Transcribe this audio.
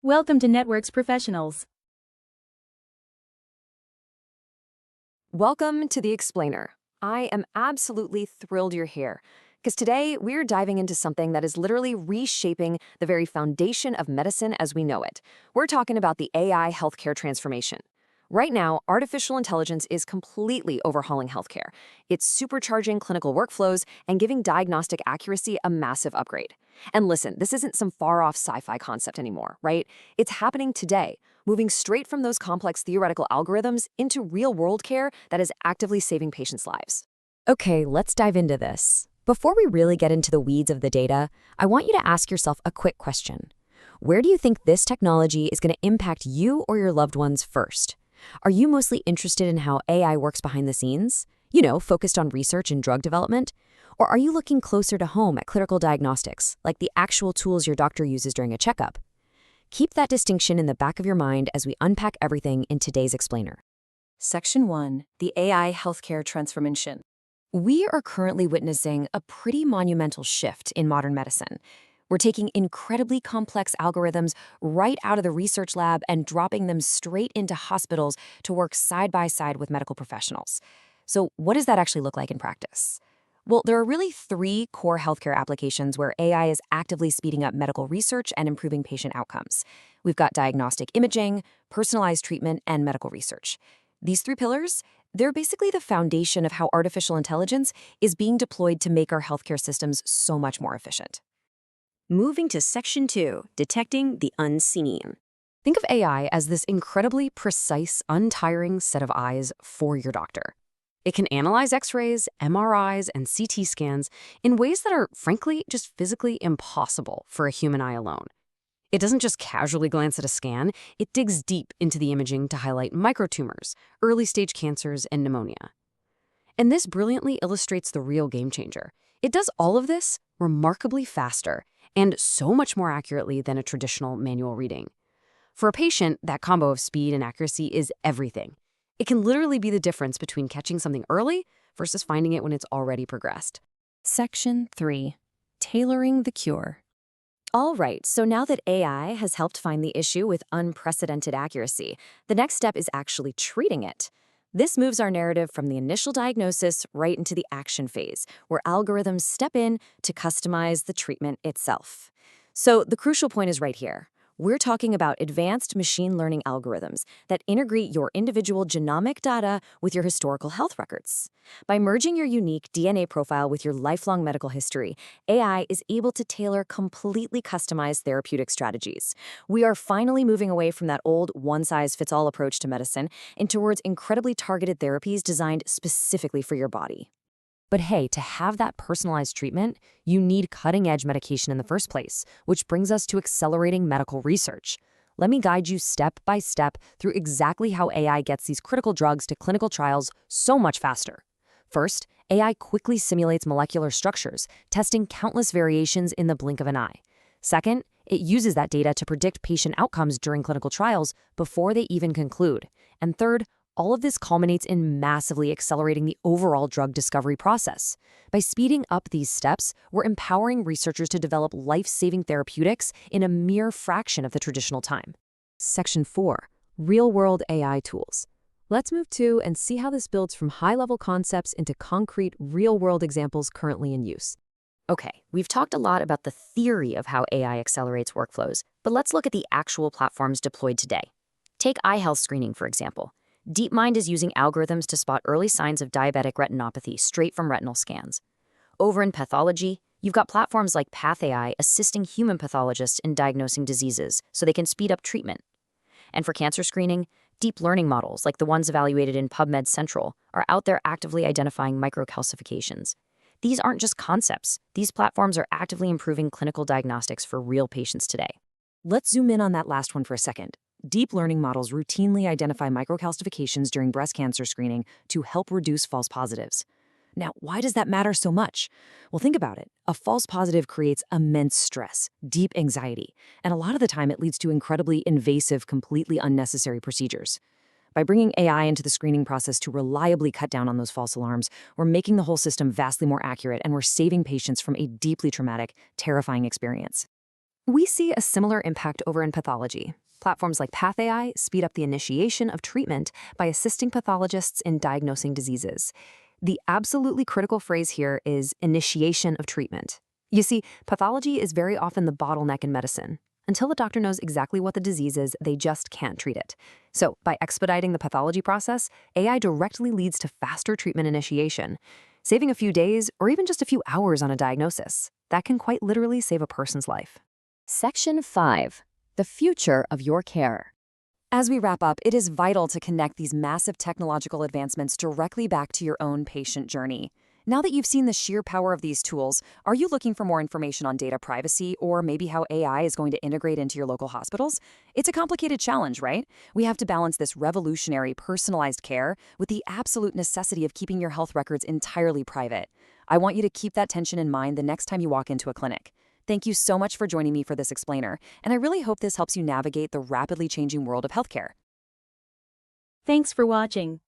Welcome to Networks Professionals. Welcome to The Explainer. I am absolutely thrilled you're here, because today we're diving into something that is literally reshaping the very foundation of medicine as we know it. We're talking about the AI healthcare transformation. Right now, artificial intelligence is completely overhauling healthcare. It's supercharging clinical workflows and giving diagnostic accuracy a massive upgrade. And listen, this isn't some far-off sci-fi concept anymore, right? It's happening today, moving straight from those complex theoretical algorithms into real-world care that is actively saving patients' lives. Okay, let's dive into this. Before we really get into the weeds of the data, I want you to ask yourself a quick question. Where do you think this technology is going to impact you or your loved ones first? Are you mostly interested in how AI works behind the scenes? Focused on research and drug development? Or are you looking closer to home at clinical diagnostics, like the actual tools your doctor uses during a checkup? Keep that distinction in the back of your mind as we unpack everything in today's explainer. Section 1. The AI Healthcare Transformation. We are currently witnessing a pretty monumental shift in modern medicine. We're taking incredibly complex algorithms right out of the research lab and dropping them straight into hospitals to work side by side with medical professionals. So what does that actually look like in practice? Well, there are really three core healthcare applications where AI is actively speeding up medical research and improving patient outcomes. We've got diagnostic imaging, personalized treatment, and medical research. These three pillars, they're basically the foundation of how artificial intelligence is being deployed to make our healthcare systems so much more efficient. Moving to Section 2, Detecting the Unseen. Think of AI as this incredibly precise, untiring set of eyes for your doctor. It can analyze X-rays, MRIs, and CT scans in ways that are, frankly, just physically impossible for a human eye alone. It doesn't just casually glance at a scan, it digs deep into the imaging to highlight microtumors, early-stage cancers, and pneumonia. And this brilliantly illustrates the real game changer. It does all of this remarkably faster and so much more accurately than a traditional manual reading. For a patient, that combo of speed and accuracy is everything. It can literally be the difference between catching something early versus finding it when it's already progressed. Section 3. Tailoring the Cure. All right, so now that AI has helped find the issue with unprecedented accuracy, the next step is actually treating it. This moves our narrative from the initial diagnosis right into the action phase, where algorithms step in to customize the treatment itself. So the crucial point is right here. We're talking about advanced machine learning algorithms that integrate your individual genomic data with your historical health records. By merging your unique DNA profile with your lifelong medical history, AI is able to tailor completely customized therapeutic strategies. We are finally moving away from that old one-size-fits-all approach to medicine and towards incredibly targeted therapies designed specifically for your body. But hey, to have that personalized treatment, you need cutting-edge medication in the first place, which brings us to accelerating medical research. Let me guide you step by step through exactly how AI gets these critical drugs to clinical trials so much faster. First, AI quickly simulates molecular structures, testing countless variations in the blink of an eye. Second, it uses that data to predict patient outcomes during clinical trials before they even conclude. And third, all of this culminates in massively accelerating the overall drug discovery process. By speeding up these steps, we're empowering researchers to develop life-saving therapeutics in a mere fraction of the traditional time. Section 4. Real-world AI tools. Let's move to and see how this builds from high-level concepts into concrete, real-world examples currently in use. Okay, we've talked a lot about the theory of how AI accelerates workflows, but let's look at the actual platforms deployed today. Take eye health screening, for example. DeepMind is using algorithms to spot early signs of diabetic retinopathy straight from retinal scans. Over in pathology, you've got platforms like PathAI assisting human pathologists in diagnosing diseases so they can speed up treatment. And for cancer screening, deep learning models like the ones evaluated in PubMed Central are out there actively identifying microcalcifications. These aren't just concepts. These platforms are actively improving clinical diagnostics for real patients today. Let's zoom in on that last one for a second. Deep learning models routinely identify microcalcifications during breast cancer screening to help reduce false positives. Now, why does that matter so much? Well, think about it. A false positive creates immense stress, deep anxiety, and a lot of the time it leads to incredibly invasive, completely unnecessary procedures. By bringing AI into the screening process to reliably cut down on those false alarms, we're making the whole system vastly more accurate and we're saving patients from a deeply traumatic, terrifying experience. We see a similar impact over in pathology. Platforms like PathAI speed up the initiation of treatment by assisting pathologists in diagnosing diseases. The absolutely critical phrase here is initiation of treatment. You see, pathology is very often the bottleneck in medicine. Until the doctor knows exactly what the disease is, they just can't treat it. So, by expediting the pathology process, AI directly leads to faster treatment initiation, saving a few days or even just a few hours on a diagnosis. That can quite literally save a person's life. Section 5. The future of your care. As we wrap up, it is vital to connect these massive technological advancements directly back to your own patient journey. Now that you've seen the sheer power of these tools, are you looking for more information on data privacy or maybe how AI is going to integrate into your local hospitals? It's a complicated challenge, right? We have to balance this revolutionary personalized care with the absolute necessity of keeping your health records entirely private. I want you to keep that tension in mind the next time you walk into a clinic. Thank you so much for joining me for this explainer, and I really hope this helps you navigate the rapidly changing world of healthcare. Thanks for watching.